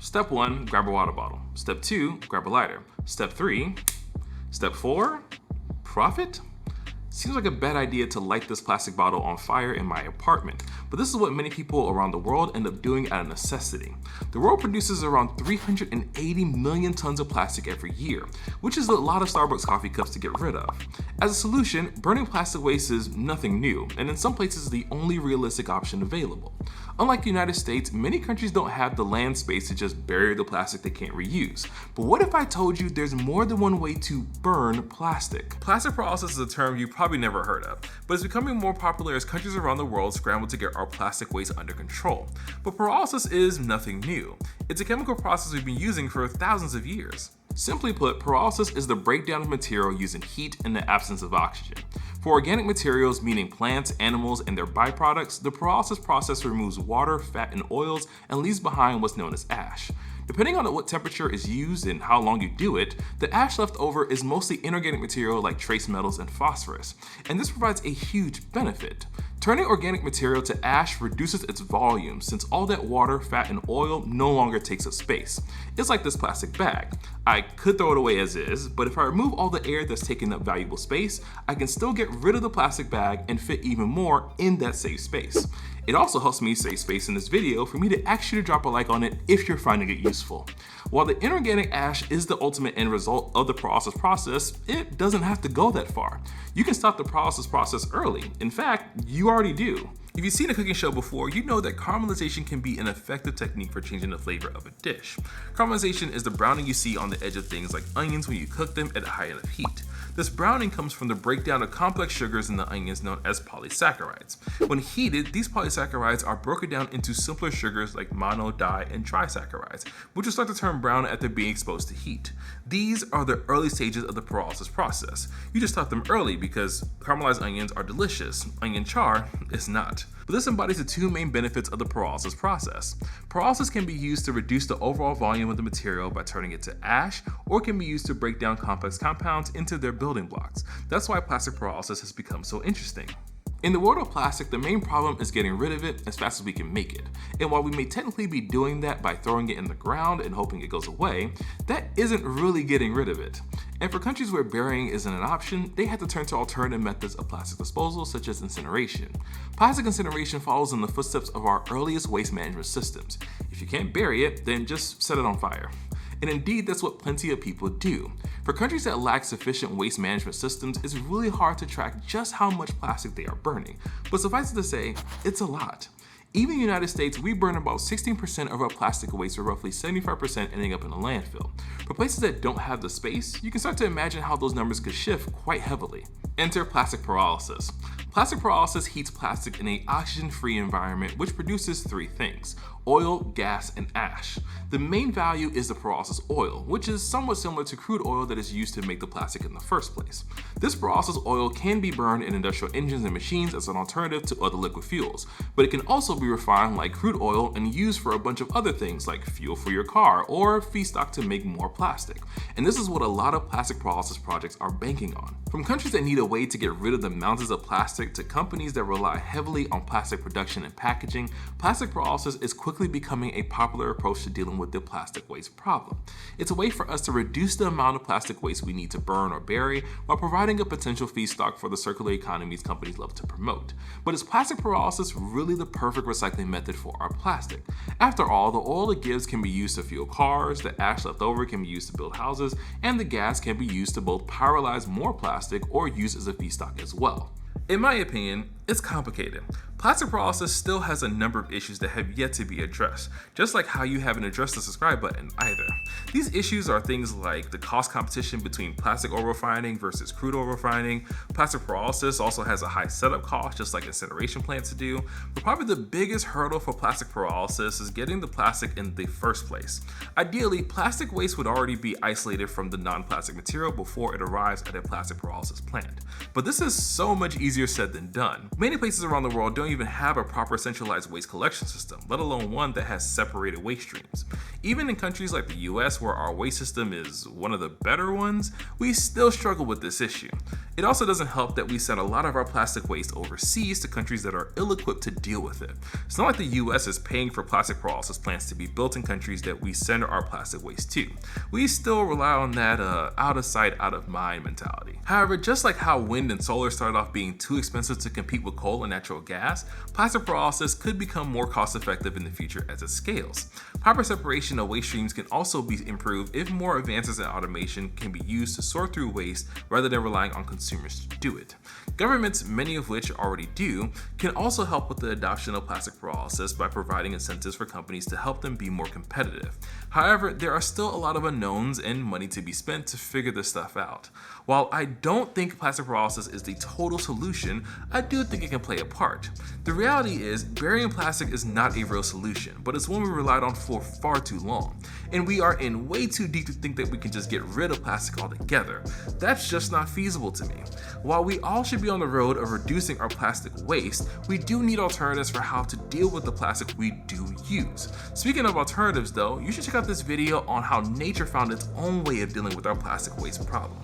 Step 1, grab a water bottle. Step 2, grab a lighter. Step 3, Step 4, profit? Seems like a bad idea to light this plastic bottle on fire in my apartment, but this is what many people around the world end up doing out of necessity. The world produces around 380 million tons of plastic every year, which is a lot of Starbucks coffee cups to get rid of. As a solution, burning plastic waste is nothing new, and in some places the only realistic option available. Unlike the United States, many countries don't have the land space to just bury the plastic they can't reuse. But what if I told you there's more than one way to burn plastic? Plastic pyrolysis is a term you probably never heard of, but it's becoming more popular as countries around the world scramble to get our plastic waste under control. But pyrolysis is nothing new. It's a chemical process we've been using for thousands of years. Simply put, pyrolysis is the breakdown of material using heat in the absence of oxygen. For organic materials, meaning plants, animals, and their byproducts, the pyrolysis process removes water, fat, and oils and leaves behind what's known as ash. Depending on what temperature is used and how long you do it, the ash left over is mostly inorganic material like trace metals and phosphorus, and this provides a huge benefit. Turning organic material to ash reduces its volume since all that water, fat, and oil no longer takes up space. It's like this plastic bag. I could throw it away as is, but if I remove all the air that's taking up valuable space, I can still get rid of the plastic bag and fit even more in that safe space. It also helps me save space in this video for me to ask you to drop a like on it if you're finding it useful. While the inorganic ash is the ultimate end result of the pyrolysis process, it doesn't have to go that far. You can stop the pyrolysis process early. In fact, you already do. If you've seen a cooking show before, you know that caramelization can be an effective technique for changing the flavor of a dish. Caramelization is the browning you see on the edge of things like onions when you cook them at a high enough heat. This browning comes from the breakdown of complex sugars in the onions known as polysaccharides. When heated, these polysaccharides are broken down into simpler sugars like mono, di, and trisaccharides, which will start to turn brown after being exposed to heat. These are the early stages of the pyrolysis process. You just stop them early because caramelized onions are delicious. Onion char is not. But this embodies the two main benefits of the pyrolysis process. Pyrolysis can be used to reduce the overall volume of the material by turning it to ash, or can be used to break down complex compounds into their building blocks. That's why plastic pyrolysis has become so interesting. In the world of plastic, the main problem is getting rid of it as fast as we can make it. And while we may technically be doing that by throwing it in the ground and hoping it goes away, that isn't really getting rid of it. And for countries where burying isn't an option, they have to turn to alternative methods of plastic disposal such as incineration. Plastic incineration follows in the footsteps of our earliest waste management systems. If you can't bury it, then just set it on fire. And indeed, that's what plenty of people do. For countries that lack sufficient waste management systems, it's really hard to track just how much plastic they are burning. But suffice it to say, it's a lot. Even in the United States, we burn about 16% of our plastic waste, or roughly 75% ending up in a landfill. For places that don't have the space, you can start to imagine how those numbers could shift quite heavily. Enter plastic pyrolysis. Plastic pyrolysis heats plastic in an oxygen-free environment, which produces three things: oil, gas, and ash. The main value is the pyrolysis oil, which is somewhat similar to crude oil that is used to make the plastic in the first place. This pyrolysis oil can be burned in industrial engines and machines as an alternative to other liquid fuels, but it can also be refined like crude oil and used for a bunch of other things like fuel for your car or feedstock to make more plastic. And this is what a lot of plastic pyrolysis projects are banking on. From countries that need a way to get rid of the mountains of plastic to companies that rely heavily on plastic production and packaging, plastic pyrolysis is quickly becoming a popular approach to dealing with the plastic waste problem. It's a way for us to reduce the amount of plastic waste we need to burn or bury while providing a potential feedstock for the circular economies companies love to promote. But is plastic pyrolysis really the perfect recycling method for our plastic? After all, the oil it gives can be used to fuel cars, the ash left over can be used to build houses, and the gas can be used to both pyrolyze more plastic or use as a feedstock as well. In my opinion, it's complicated. Plastic pyrolysis still has a number of issues that have yet to be addressed, just like how you haven't addressed the subscribe button either. These issues are things like the cost competition between plastic oil refining versus crude oil refining. Plastic pyrolysis also has a high setup cost, just like incineration plants do. But probably the biggest hurdle for plastic pyrolysis is getting the plastic in the first place. Ideally, plastic waste would already be isolated from the non-plastic material before it arrives at a plastic pyrolysis plant. But this is so much easier said than done. Many places around the world don't even have a proper centralized waste collection system, let alone one that has separated waste streams. Even in countries like the US, where our waste system is one of the better ones, we still struggle with this issue. It also doesn't help that we send a lot of our plastic waste overseas to countries that are ill-equipped to deal with it. It's not like the US is paying for plastic pyrolysis plants to be built in countries that we send our plastic waste to. We still rely on that out of sight, out of mind mentality. However, just like how wind and solar started off being too expensive to compete with coal and natural gas, plastic pyrolysis could become more cost-effective in the future as it scales. Proper separation of waste streams can also be improved if more advances in automation can be used to sort through waste rather than relying on consumers to do it. Governments, many of which already do, can also help with the adoption of plastic pyrolysis by providing incentives for companies to help them be more competitive. However, there are still a lot of unknowns and money to be spent to figure this stuff out. While I don't think plastic pyrolysis is the total solution, I do think it can play a part. The reality is, burying plastic is not a real solution, but it's one we relied on for far too long. And we are in way too deep to think that we can just get rid of plastic altogether. That's just not feasible to me. While we all should be on the road of reducing our plastic waste, we do need alternatives for how to deal with the plastic we do use. Speaking of alternatives though, you should check out this video on how nature found its own way of dealing with our plastic waste problem.